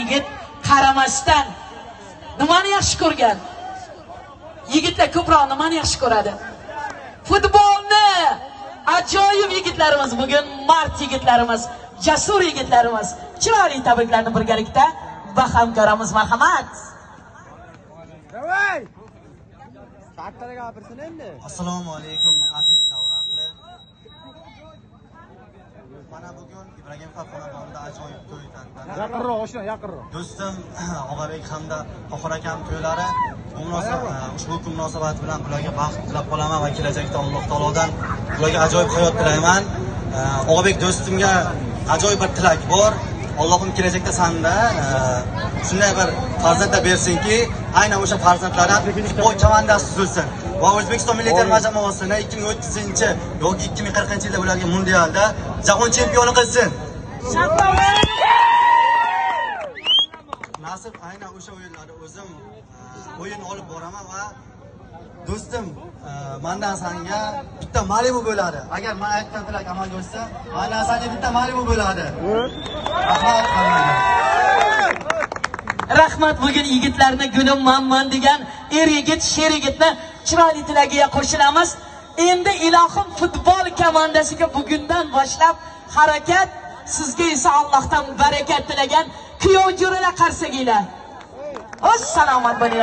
yigit qaramasdan nimani yaxshi ko'rgan? Yigitlar ko'proq nimani yaxshi ko'radi? Futbolni. Ajoyib yigitlarimiz bugun mard yigitlarimiz, jasur yigitlarimiz. Chiroyli tabriklarni birgalikda baham ko'ramiz. Marhamat. Davay! Kattaga gapirsin endi. Assalomu alaykum aziz davraqli. Mana bugun Ibragim xonadonida ajoyib to'y tantana. Yaqinroq, oshna, yaqinroq. Do'stim Og'abek hamda Tohir akam to'ylari ushbu kun munosabati bilan ularga baxt tilab qolaman va kelajakda Alloh taolodan ularga ajoyib hayot tilayman. Og'abek do'stimga ajoyib bir tilak bor. Allohim kelajakda sanda shunday bir farzandlar bersinki, aynan o'sha farzandlardan futbol komandasi tuzilsin va O'zbekiston milliy terma jamoasini 2030 yoki 2040-yilda bo'ladigan mundialda jahon chempioni qilsin. Nasib aynan o'sha o'yinlarda o'zim o'yin olib boraman va do'stim mendan senga bitta Malibu bo'ladi. Agar men aytgan tilak amalga oshsa, mendan senga bitta Malibu bo'ladi. Rahmat hammaga. Rahmat bugun yigitlarni gunim manman degan yigit, sher yigitni chiroyli tilagiga qo'shilamiz. Endi ilohim futbol komandasiga bugundan boshlab harakat, sizga esa Allohdan barakat tilagan kuyov jo'ralar qarsaginglar. O'z salomat bo'ling.